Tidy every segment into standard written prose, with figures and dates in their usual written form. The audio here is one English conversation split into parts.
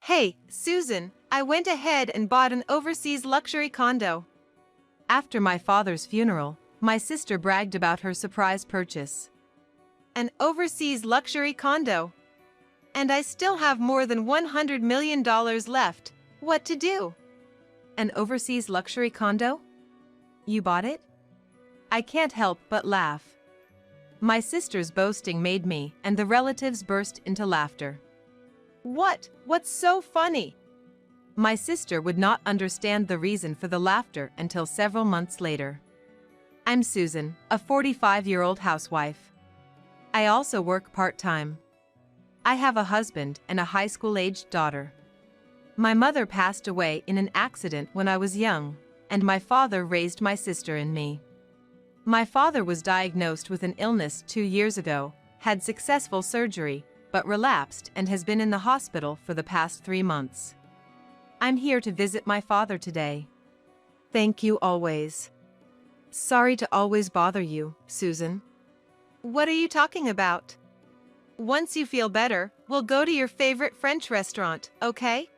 Hey, Susan, I went ahead and bought an overseas luxury condo. After my father's funeral, my sister bragged about her surprise purchase. An overseas luxury condo. And I still have more than $100 million left. What to do? An overseas luxury condo? You bought it? I can't help but laugh. My sister's boasting made me and the relatives burst into laughter. What? What's so funny? My sister would not understand the reason for the laughter until several months later. I'm Susan, a 45-year-old housewife. I also work part-time. I have a husband and a high school-aged daughter. My mother passed away in an accident when I was young, and my father raised my sister and me. My father was diagnosed with an illness 2 years ago, had successful surgery, but relapsed and has been in the hospital for the past 3 months. I'm here to visit my father today. Thank you always. Sorry to always bother you, Susan. What are you talking about? Once you feel better, we'll go to your favorite French restaurant, okay?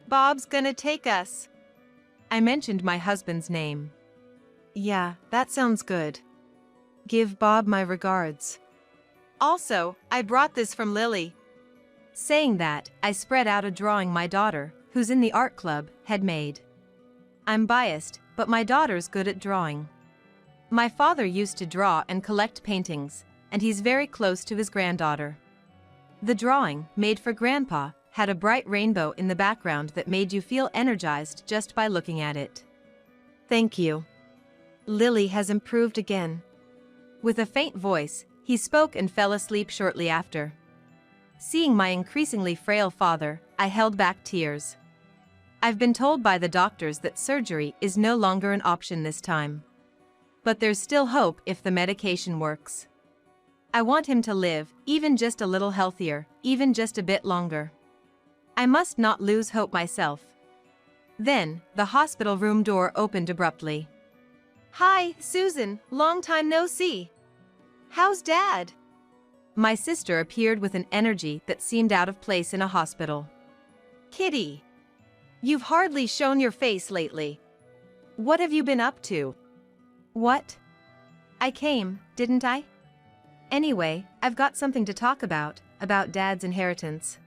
Bob's gonna take us. I mentioned my husband's name. Yeah, that sounds good. Give Bob my regards. Also, I brought this from Lily. Saying that, I spread out a drawing my daughter, who's in the art club, had made. I'm biased, but my daughter's good at drawing. My father used to draw and collect paintings, and he's very close to his granddaughter. The drawing, made for Grandpa, had a bright rainbow in the background that made you feel energized just by looking at it. Thank you. Lily has improved again. With a faint voice, he spoke and fell asleep shortly after. Seeing my increasingly frail father, I held back tears. I've been told by the doctors that surgery is no longer an option this time. But there's still hope if the medication works. I want him to live, even just a little healthier, even just a bit longer. I must not lose hope myself. Then, the hospital room door opened abruptly. Hi, Susan, long time no see. How's Dad? My sister appeared with an energy that seemed out of place in a hospital. Kitty, you've hardly shown your face lately. What have you been up to? What? I came, didn't I? Anyway, I've got something to talk about Dad's inheritance.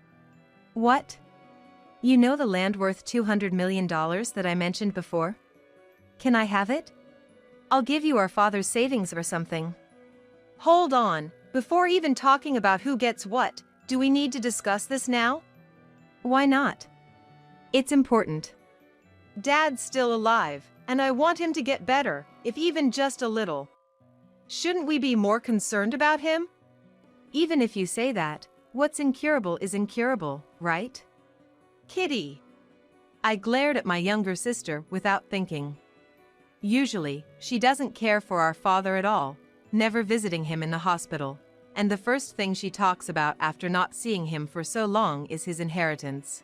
What? You know the land worth $200 million that I mentioned before? Can I have it? I'll give you our father's savings or something. Hold on, before even talking about who gets what, do we need to discuss this now? Why not? It's important. Dad's still alive, and I want him to get better, if even just a little. Shouldn't we be more concerned about him? Even if you say that, what's incurable is incurable, right? Kitty. I glared at my younger sister without thinking. Usually, she doesn't care for our father at all, never visiting him in the hospital, and the first thing she talks about after not seeing him for so long is his inheritance.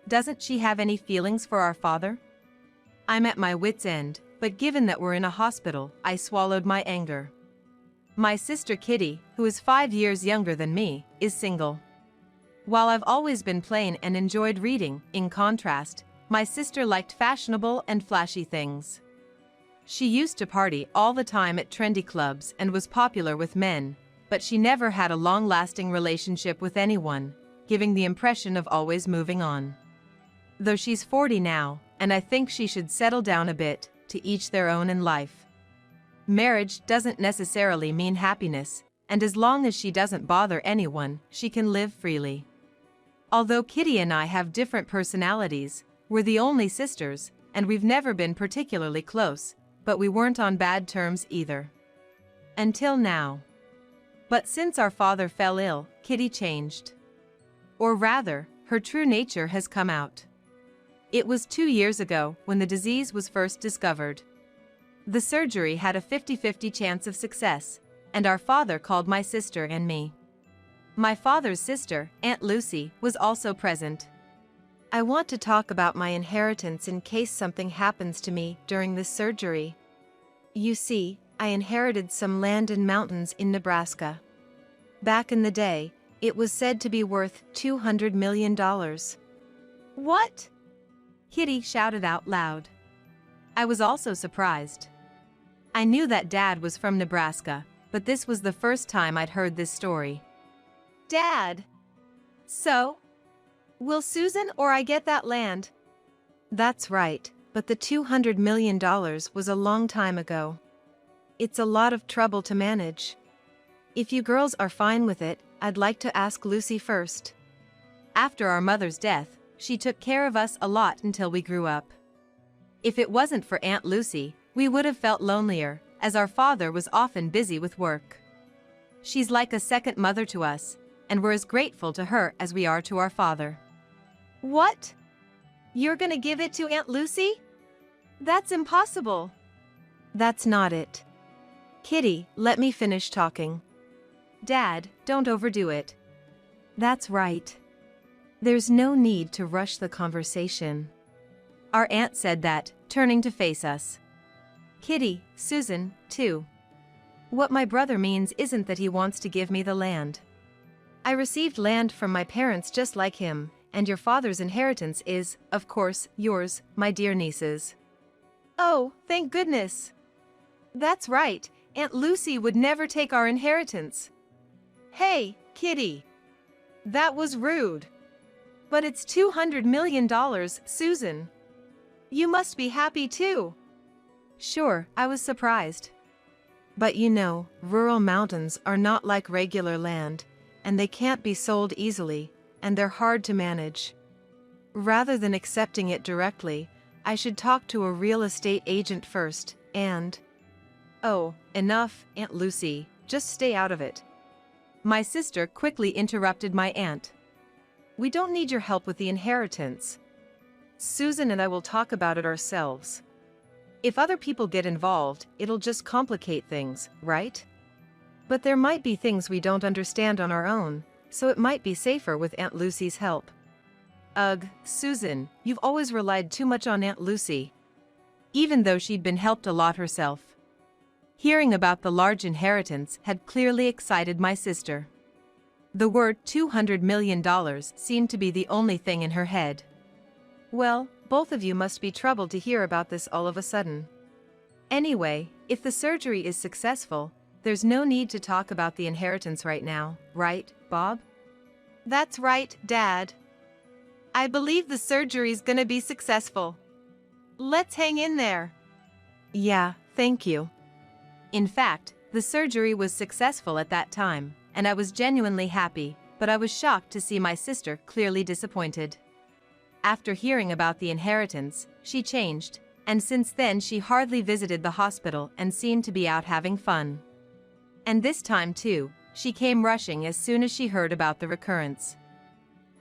Doesn't she have any feelings for our father? I'm at my wit's end, but given that we're in a hospital, I swallowed my anger. My sister Kitty, who is 5 years younger than me, is single. While I've always been plain and enjoyed reading, in contrast, my sister liked fashionable and flashy things. She used to party all the time at trendy clubs and was popular with men, but she never had a long-lasting relationship with anyone, giving the impression of always moving on. Though she's 40 now, and I think she should settle down a bit, to each their own in life. Marriage doesn't necessarily mean happiness, and as long as she doesn't bother anyone, she can live freely. Although Kitty and I have different personalities, we're the only sisters, and we've never been particularly close, but we weren't on bad terms either. Until now. But since our father fell ill, Kitty changed. Or rather, her true nature has come out. It was 2 years ago when the disease was first discovered. The surgery had a 50-50 chance of success, and our father called my sister and me. My father's sister, Aunt Lucy, was also present. I want to talk about my inheritance in case something happens to me during this surgery. You see, I inherited some land and mountains in Nebraska. Back in the day, it was said to be worth $200 million. What? Kitty shouted out loud. I was also surprised. I knew that Dad was from Nebraska, but this was the first time I'd heard this story. Dad! So? Will Susan or I get that land? That's right, but the $200 million was a long time ago. It's a lot of trouble to manage. If you girls are fine with it, I'd like to ask Lucy first. After our mother's death, she took care of us a lot until we grew up. If it wasn't for Aunt Lucy, we would have felt lonelier, as our father was often busy with work. She's like a second mother to us, and we're as grateful to her as we are to our father. What? You're gonna give it to Aunt Lucy? That's impossible. That's not it. Kitty, let me finish talking. Dad, don't overdo it. That's right. There's no need to rush the conversation. Our aunt said that, turning to face us. Kitty, Susan, too. What my brother means isn't that he wants to give me the land. I received land from my parents just like him, and your father's inheritance is, of course, yours, my dear nieces. Oh, thank goodness. That's right, Aunt Lucy would never take our inheritance. Hey, Kitty. That was rude. But it's $200 million, Susan. You must be happy too. Sure, I was surprised. But you know, rural mountains are not like regular land, and they can't be sold easily, and they're hard to manage. Rather than accepting it directly, I should talk to a real estate agent first, and... Oh, enough, Aunt Lucy, just stay out of it. My sister quickly interrupted my aunt. We don't need your help with the inheritance. Susan and I will talk about it ourselves. If other people get involved, it'll just complicate things, right? But there might be things we don't understand on our own, so it might be safer with Aunt Lucy's help. Ugh, Susan, you've always relied too much on Aunt Lucy. Even though she'd been helped a lot herself. Hearing about the large inheritance had clearly excited my sister. The word $200 million seemed to be the only thing in her head. Well, both of you must be troubled to hear about this all of a sudden. Anyway, if the surgery is successful, there's no need to talk about the inheritance right now, right, Bob? That's right, Dad. I believe the surgery's gonna be successful. Let's hang in there. Yeah, thank you. In fact, the surgery was successful at that time, and I was genuinely happy, but I was shocked to see my sister clearly disappointed. After hearing about the inheritance, she changed, and since then she hardly visited the hospital and seemed to be out having fun. And this time too, she came rushing as soon as she heard about the recurrence.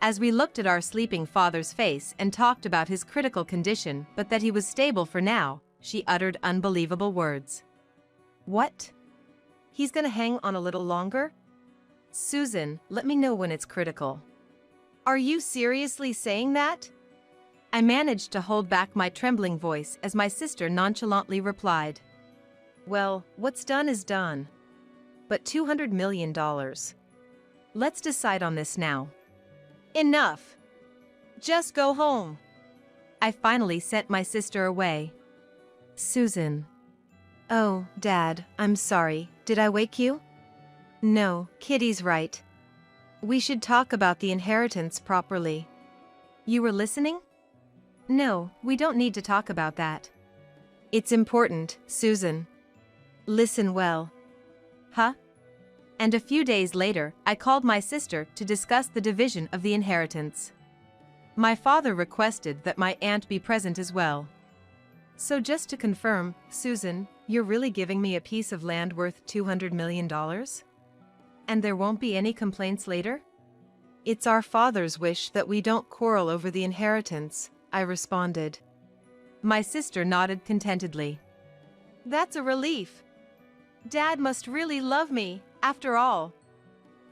As we looked at our sleeping father's face and talked about his critical condition but that he was stable for now, she uttered unbelievable words. What? He's gonna hang on a little longer? Susan, let me know when it's critical. Are you seriously saying that? I managed to hold back my trembling voice as my sister nonchalantly replied. Well, what's done is done. But $200 million. Let's decide on this now. Enough. Just go home. I finally sent my sister away. Susan. Oh, Dad, I'm sorry. Did I wake you? No, Kitty's right. We should talk about the inheritance properly. You were listening? No, we don't need to talk about that. It's important, Susan. Listen well. Huh? And a few days later, I called my sister to discuss the division of the inheritance. My father requested that my aunt be present as well. So just to confirm, Susan, you're really giving me a piece of land worth $200 million? And there won't be any complaints later? It's our father's wish that we don't quarrel over the inheritance, I responded. My sister nodded contentedly. That's a relief. Dad must really love me, after all.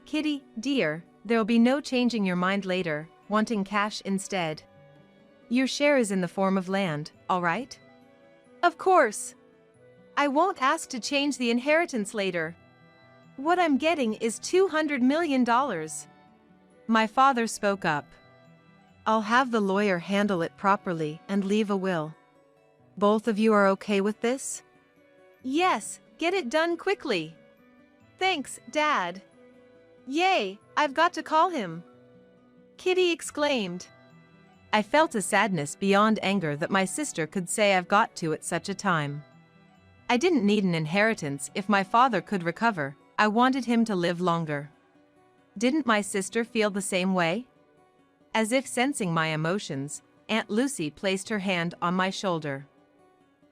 Kitty, dear, there'll be no changing your mind later, wanting cash instead. Your share is in the form of land, all right? Of course. I won't ask to change the inheritance later. What I'm getting is $200 million. My father spoke up. I'll have the lawyer handle it properly and leave a will. Both of you are okay with this? Yes, get it done quickly. Thanks, Dad. Yay, I've got to call him. Kitty exclaimed. I felt a sadness beyond anger that my sister could say I've got to at such a time. I didn't need an inheritance if my father could recover. I wanted him to live longer. Didn't my sister feel the same way? As if sensing my emotions, Aunt Lucy placed her hand on my shoulder.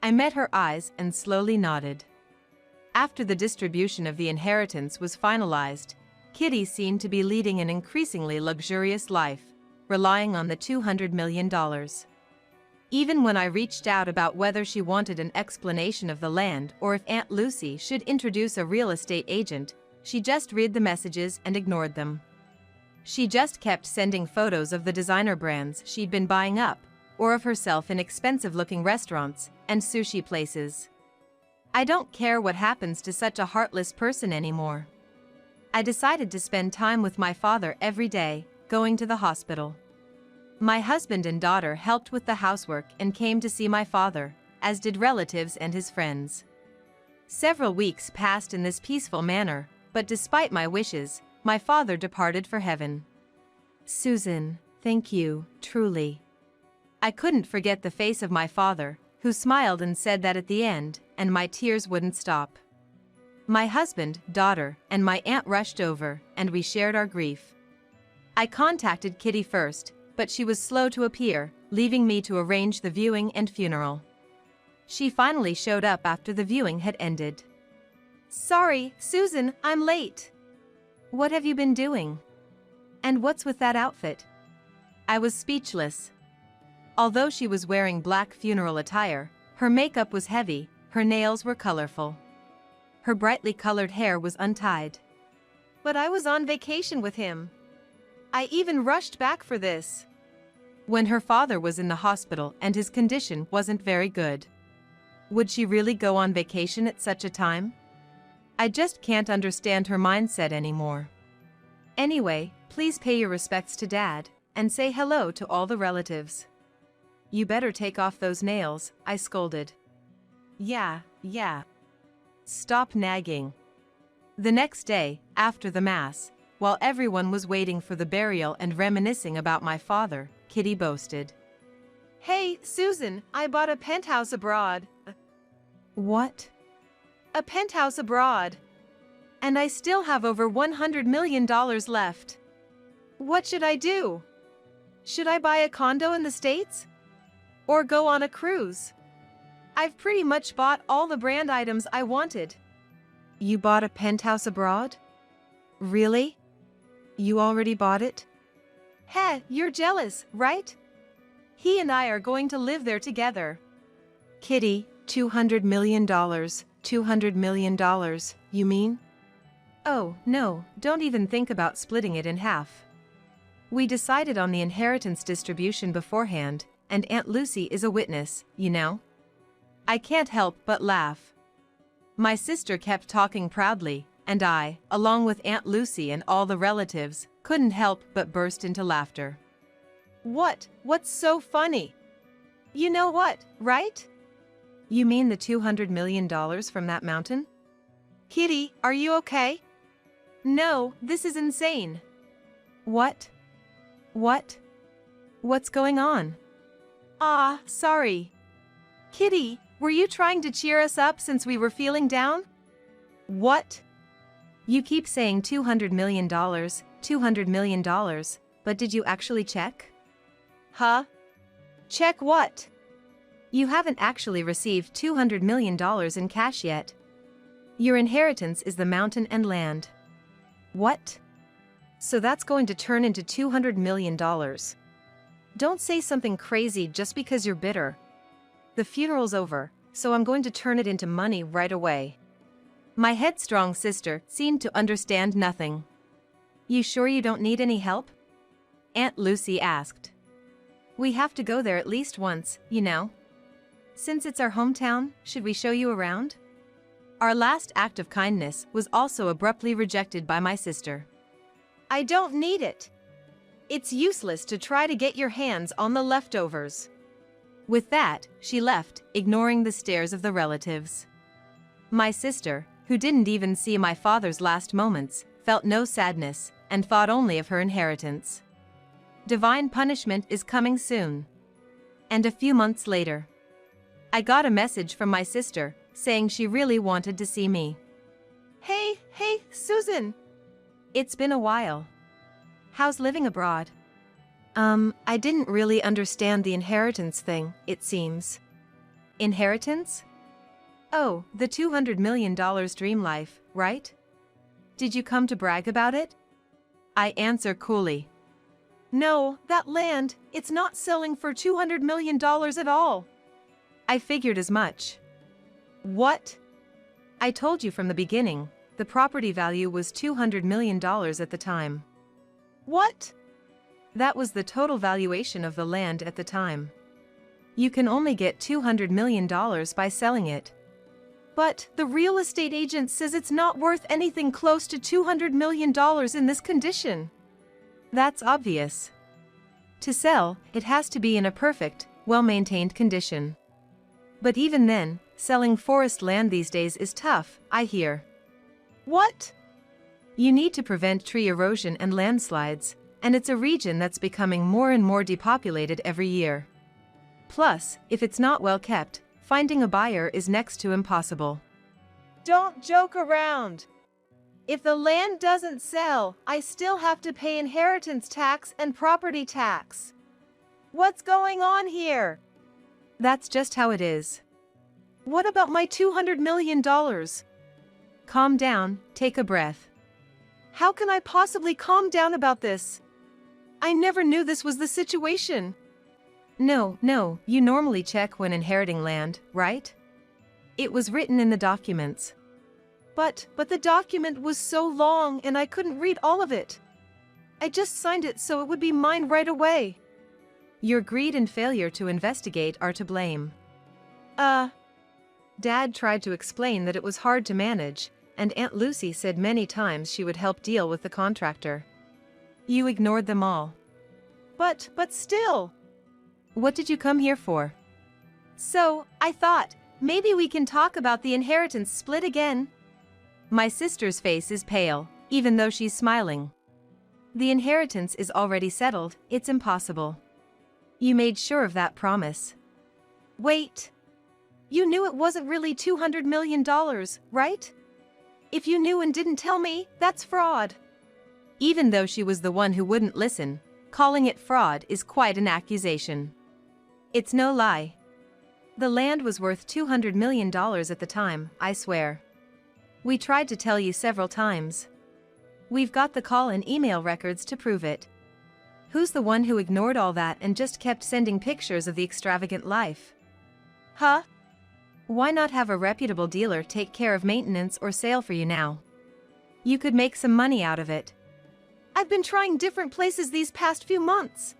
I met her eyes and slowly nodded. After the distribution of the inheritance was finalized, Kitty seemed to be leading an increasingly luxurious life, relying on the $200 million. Even when I reached out about whether she wanted an explanation of the land or if Aunt Lucy should introduce a real estate agent, she just read the messages and ignored them. She just kept sending photos of the designer brands she'd been buying up, or of herself in expensive-looking restaurants and sushi places. I don't care what happens to such a heartless person anymore. I decided to spend time with my father every day, going to the hospital. My husband and daughter helped with the housework and came to see my father, as did relatives and his friends. Several weeks passed in this peaceful manner, but despite my wishes, my father departed for heaven. Susan, thank you, truly. I couldn't forget the face of my father, who smiled and said that at the end, and my tears wouldn't stop. My husband, daughter, and my aunt rushed over, and we shared our grief. I contacted Kitty first, but she was slow to appear, leaving me to arrange the viewing and funeral. She finally showed up after the viewing had ended. Sorry, Susan, I'm late. What have you been doing? And what's with that outfit? I was speechless. Although she was wearing black funeral attire, her makeup was heavy, her nails were colorful. Her brightly colored hair was untied. But I was on vacation with him. I even rushed back for this. When her father was in the hospital and his condition wasn't very good. Would she really go on vacation at such a time? I just can't understand her mindset anymore. Anyway, please pay your respects to Dad, and say hello to all the relatives. You better take off those nails, I scolded. Yeah. Stop nagging. The next day, after the Mass, while everyone was waiting for the burial and reminiscing about my father, Kitty boasted. Hey, Susan, I bought a penthouse abroad. What? A penthouse abroad. And I still have over $100 million left. What should I do? Should I buy a condo in the States? Or go on a cruise? I've pretty much bought all the brand items I wanted. You bought a penthouse abroad? Really? You already bought it? Heh, you're jealous, right? He and I are going to live there together. Kitty, $200 million, $200 million, you mean? Oh, no, don't even think about splitting it in half. We decided on the inheritance distribution beforehand, and Aunt Lucy is a witness, you know? I can't help but laugh. My sister kept talking proudly, and I, along with Aunt Lucy and all the relatives, couldn't help but burst into laughter. What's so funny? You know what, right? You mean the $200 million from that mountain? Kitty, are you okay? No, this is insane. What? What's going on? Ah, sorry. Kitty, were you trying to cheer us up since we were feeling down? What? You keep saying $200 million, $200 million, but did you actually check? Huh? Check what? You haven't actually received $200 million in cash yet. Your inheritance is the mountain and land. What? So that's going to turn into $200 million. Don't say something crazy just because you're bitter. The funeral's over, so I'm going to turn it into money right away. My headstrong sister seemed to understand nothing. You sure you don't need any help? Aunt Lucy asked. We have to go there at least once, you know. Since it's our hometown, should we show you around? Our last act of kindness was also abruptly rejected by my sister. I don't need it. It's useless to try to get your hands on the leftovers." With that, she left, ignoring the stares of the relatives. My sister, who didn't even see my father's last moments, felt no sadness, and thought only of her inheritance. Divine punishment is coming soon. And a few months later, I got a message from my sister, saying she really wanted to see me. Hey, Susan! It's been a while. How's living abroad? I didn't really understand the inheritance thing, it seems. Inheritance? Oh, the $200 million dream life, right? Did you come to brag about it? I answer coolly. No, that land, it's not selling for $200 million at all. I figured as much. What? I told you from the beginning, the property value was $200 million at the time. What? That was the total valuation of the land at the time. You can only get $200 million by selling it. But the real estate agent says it's not worth anything close to $200 million in this condition. That's obvious. To sell, it has to be in a perfect, well-maintained condition. But even then, selling forest land these days is tough, I hear. What? You need to prevent tree erosion and landslides, and it's a region that's becoming more and more depopulated every year. Plus, if it's not well kept, finding a buyer is next to impossible. Don't joke around. If the land doesn't sell, I still have to pay inheritance tax and property tax. What's going on here? That's just how it is. What about my $200 million? Calm down, take a breath. How can I possibly calm down about this? I never knew this was the situation. No, you normally check when inheriting land, right? It was written in the documents. But the document was so long and I couldn't read all of it. I just signed it so it would be mine right away. Your greed and failure to investigate are to blame. Dad tried to explain that it was hard to manage, and Aunt Lucy said many times she would help deal with the contractor. You ignored them all. But still. What did you come here for? So, I thought, maybe we can talk about the inheritance split again. My sister's face is pale, even though she's smiling. The inheritance is already settled, it's impossible. You made sure of that promise. Wait. You knew it wasn't really $200 million, right? If you knew and didn't tell me, that's fraud. Even though she was the one who wouldn't listen, calling it fraud is quite an accusation. It's no lie. The land was worth $200 million at the time, I swear. We tried to tell you several times. We've got the call and email records to prove it. Who's the one who ignored all that and just kept sending pictures of the extravagant life? Huh? Why not have a reputable dealer take care of maintenance or sale for you now? You could make some money out of it. I've been trying different places these past few months.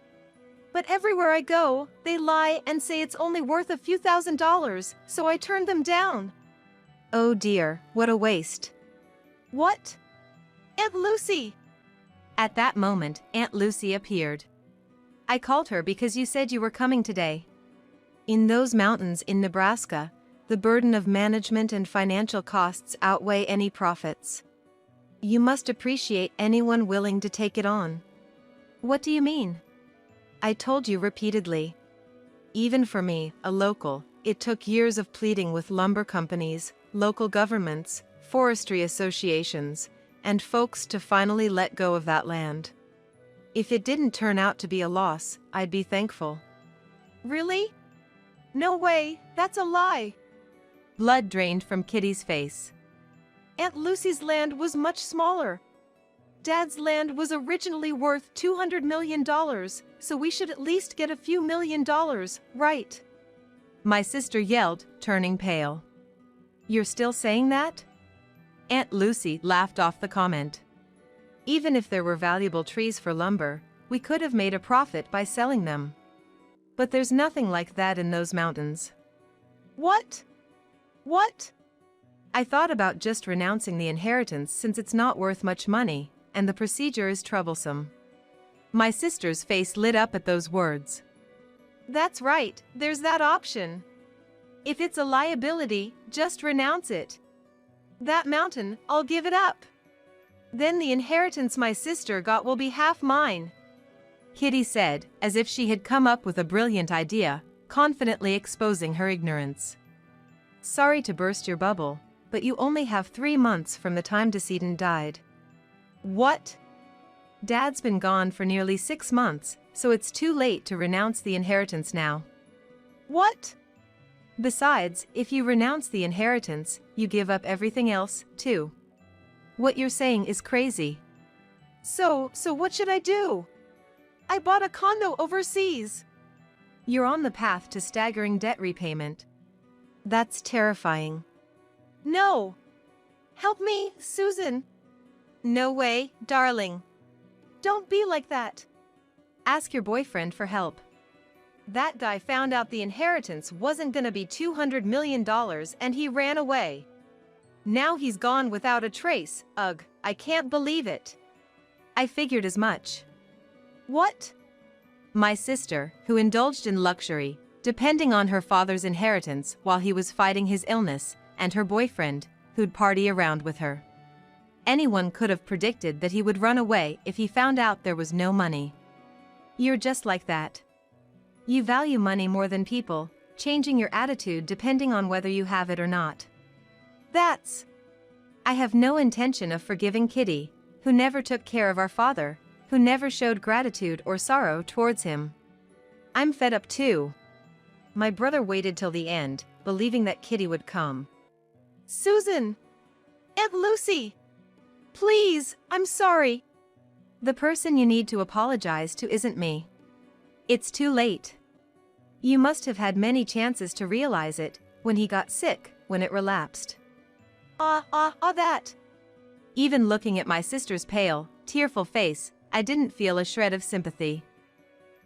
But everywhere I go, they lie and say it's only worth a few $1,000s, so I turned them down. Oh dear, what a waste. What? Aunt Lucy! At that moment, Aunt Lucy appeared. I called her because you said you were coming today. In those mountains in Nebraska, the burden of management and financial costs outweigh any profits. You must appreciate anyone willing to take it on. What do you mean? I told you repeatedly. Even for me, a local, it took years of pleading with lumber companies, local governments, forestry associations, and folks to finally let go of that land. If it didn't turn out to be a loss, I'd be thankful. Really? No way, that's a lie. Blood drained from Kitty's face. Aunt Lucy's land was much smaller. Dad's land was originally worth $200 million, so we should at least get a few $1,000,000, right? My sister yelled, turning pale. You're still saying that? Aunt Lucy laughed off the comment. Even if there were valuable trees for lumber, we could have made a profit by selling them. But there's nothing like that in those mountains. What? What? I thought about just renouncing the inheritance since it's not worth much money, and the procedure is troublesome. My sister's face lit up at those words. That's right, there's that option. If it's a liability, just renounce it. That mountain, I'll give it up. Then the inheritance my sister got will be half mine. Kitty said, as if she had come up with a brilliant idea, confidently exposing her ignorance. Sorry to burst your bubble, but you only have 3 months from the time decedent died. What? Dad's been gone for nearly 6 months, so it's too late to renounce the inheritance now. What? Besides, if you renounce the inheritance, you give up everything else, too. What you're saying is crazy. So what should I do? I bought a condo overseas. You're on the path to staggering debt repayment. That's terrifying. No. Help me, Susan. No way, darling. Don't be like that. Ask your boyfriend for help. That guy found out the inheritance wasn't gonna be $200 million and he ran away. Now he's gone without a trace. Ugh, I can't believe it. I figured as much. What? My sister, who indulged in luxury, depending on her father's inheritance while he was fighting his illness, and her boyfriend, who'd party around with her. Anyone could have predicted that he would run away if he found out there was no money. You're just like that. You value money more than people, changing your attitude depending on whether you have it or not. I have no intention of forgiving Kitty, who never took care of our father, who never showed gratitude or sorrow towards him. I'm fed up too. My brother waited till the end, believing that Kitty would come. Susan! Aunt Lucy! Please, I'm sorry. The person you need to apologize to isn't me. It's too late. You must have had many chances to realize it, when he got sick, when it relapsed. That. Even looking at my sister's pale, tearful face, I didn't feel a shred of sympathy.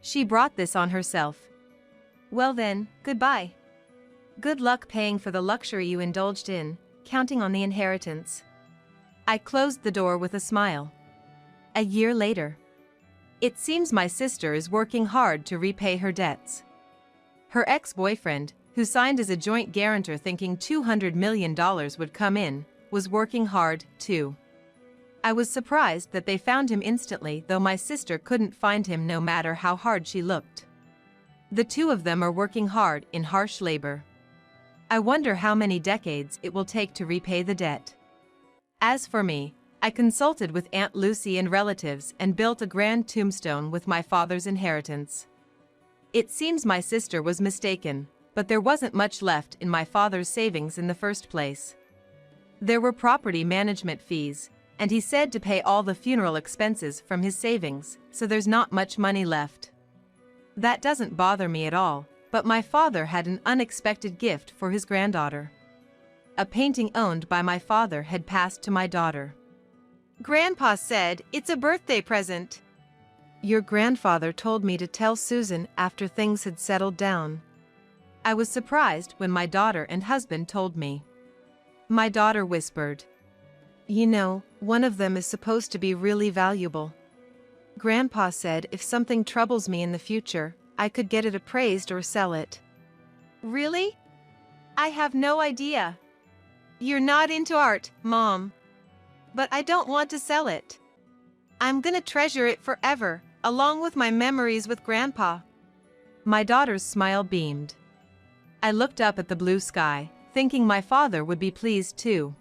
She brought this on herself. Well then, goodbye. Good luck paying for the luxury you indulged in, counting on the inheritance. I closed the door with a smile. A year later. It seems my sister is working hard to repay her debts. Her ex-boyfriend, who signed as a joint guarantor thinking $200 million would come in, was working hard, too. I was surprised that they found him instantly, though my sister couldn't find him no matter how hard she looked. The two of them are working hard in harsh labor. I wonder how many decades it will take to repay the debt. As for me, I consulted with Aunt Lucy and relatives and built a grand tombstone with my father's inheritance. It seems my sister was mistaken, but there wasn't much left in my father's savings in the first place. There were property management fees, and he said to pay all the funeral expenses from his savings, so there's not much money left. That doesn't bother me at all, but my father had an unexpected gift for his granddaughter. A painting owned by my father had passed to my daughter. Grandpa said it's a birthday present. Your grandfather told me to tell Susan after things had settled down. I was surprised when my daughter and husband told me. My daughter whispered, "You know, one of them is supposed to be really valuable. Grandpa said if something troubles me in the future, I could get it appraised or sell it." Really? I have no idea. You're not into art, Mom. But I don't want to sell it. I'm gonna treasure it forever, along with my memories with Grandpa. My daughter's smile beamed. I looked up at the blue sky, thinking my father would be pleased too.